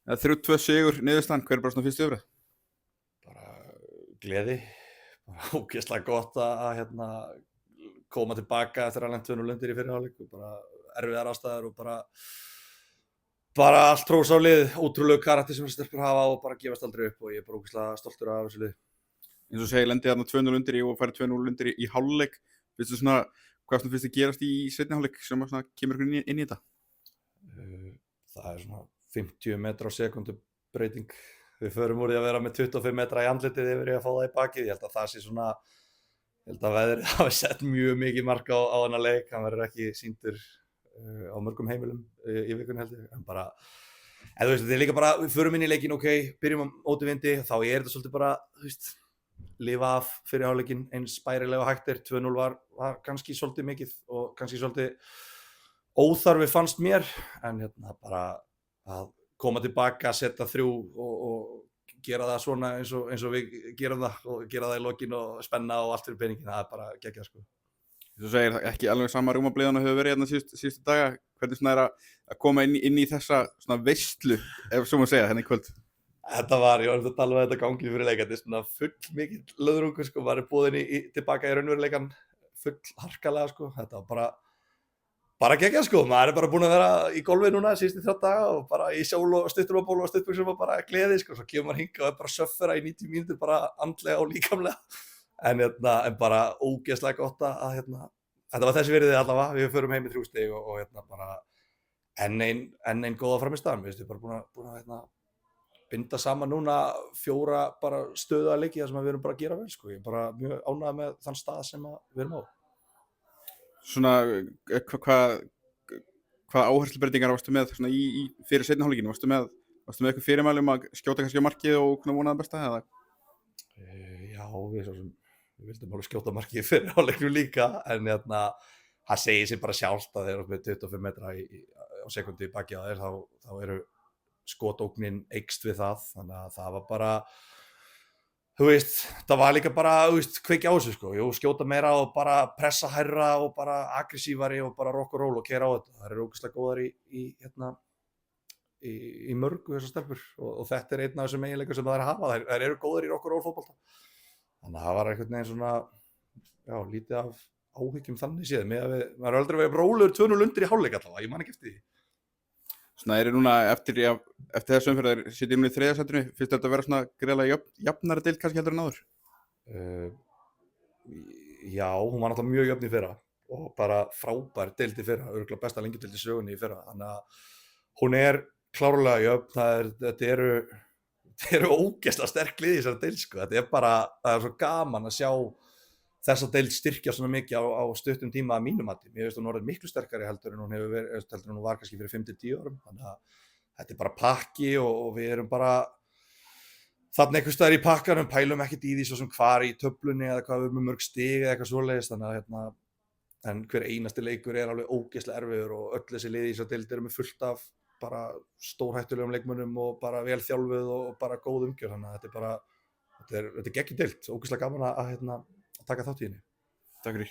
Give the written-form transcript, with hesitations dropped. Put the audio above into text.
3-2 sigur niðurstaðan, hver er bara svona fyrstu yfir? Bara gleði, bara ógeðslega gott að koma tilbaka eftir að lent 2-0 undir í fyrri hálfleik og bara erfiðar aðstæður og bara allt hrós á lið, ótrúlegu karakter sem þessi stelpur hafa og bara gefast aldrei upp og ég er bara ógeðslega stoltur af þessu lið. Eins og segir, lendið þarna 2-0 undir og færi 2-0 undir í hálfleik. Veistu svona, hvað svona finnst þið gerast í seinni hálfleik sem svona kemur ykkur inn í þetta? Það er svona 50 metra á sekundu breyting. Við förum úr því að vera með 25 metra í andlitið yfir í að fá það í bakið. Ég held að það sé svona, ég held að veðrið hafi sett mjög mikið mark á þennan leik. Hann verður ekki sýndur á mörgum heimilum í vikunni held ég. En bara, þú veist, þetta er líka bara, við förum inn í leikinn, ok, byrjum á móti vindi, þá er þetta svolítið bara, þú veist, lifa af fyrir hálfleikinn eins bærilega hægt er. 2-0 var kannski svolítið mikið og kannski svolítið óþarfi fannst mér, en bara að koma tilbaka, setja 3 og gera það svona eins og við gerum það og gera það í lokin og spenna og allt fyrir peningin, það er bara geggjað sko. Þú segir ekki alveg sama rúmabliðan og hefur verið hérna síðustu daga, hvernig svona er að koma inn í þessa svona veislu, ef svo má segja, hérna í kvöld? Þetta var, ég var að tala um þetta gangið fyrir leika, þetta er svona full mikið löðrungur sko, maður er boðinn tilbaka í raunveruleikann full harkalega sko, þetta var bara geggjað sko, maður er bara búinn að vera í golfi núna síðustu 3 daga og bara í sjól og stutturból og stuttbuxum og bara gleði sko, svo kemur maður hingað og er bara söffera í 90 mínútur bara andlega og líkamlega, en bara ógeðslega gott að þetta var þessi virðið allavega, við förum heim í 3 stig og bara enn ein góða frammistaðan, við erum bara búin að binda saman núna 4 bara stöðuga leiki þar sem við erum bara að gera vel sko, ég er bara mjög ánægður með þann stað sem við erum á. Svona, hvað áherslubreytingar varstu með svona í fyrir seinni hálfleikinn? Varstu með eitthvað fyrirmæli að skjóta kannski á markið og vona það besta eða? Já, við vildum alveg skjóta markið fyrir hálfleiknum líka, en það segir sig bara sjálft að þeir eru með 25 metra á sekundu í bakið á þeir, þá eru skotóknin eykst við það, þannig að það var bara, þú veist, það var líka bara, þú veist, kveikja á þessu sko, skjóta meira og bara pressa hærra og bara aggressívari og bara rock og roll og keyra á þetta. Það eru ógeðslega góðar í mörgu þessar stelpur og þetta er einn af þessum eiginleikum sem það er að hafa, þær eru góðar í rock og roll fótbolta. Þannig að það var einhvern veginn svona, já, lítið af áhyggjum þannig séð, maður er aldrei verið bróluður 2-0 undir í hálfleik allavega, ég man ekki eftir því. Svona núna eftir þessu umferð sitjum við í 3. sætinu, finnst þetta að vera svona greiðlega jafnari deild kannski heldur en áður? Já, hún var náttúrulega mjög jöfn í fyrra og bara frábær deild í fyrra, örugglega besta lengjudeild í sögunni í fyrra, þannig að hún er klárlega jöfn, þetta eru ógeðslega sterk lið í þessari deild sko, þetta er bara, það er svo gaman að sjá þessa deild styrkja svona mikið á stuttum tíma að mínum mati. Mér finnst hún orðið miklu sterkari heldur en hún var kannski fyrir 5-10 árum. Þannig að þetta er bara pakki og við erum bara þarna einhvers staðar í pakkanum, pælum ekkert í því svo sem hvar í töflunni eða hvað við erum með mörg stig eða eitthvað svoleiðis. Þannig að en hver einasti leikur er alveg ógeðslega erfiður og öll þessi lið í þessari deild eru með fullt af bara stórhættulegum leikmönnum og bara vel þjálfuð og bara góð umgjörð. Þannig að þetta er geggjum deild, ógeðslega gaman að taka þátt í henni. Takk fyrir.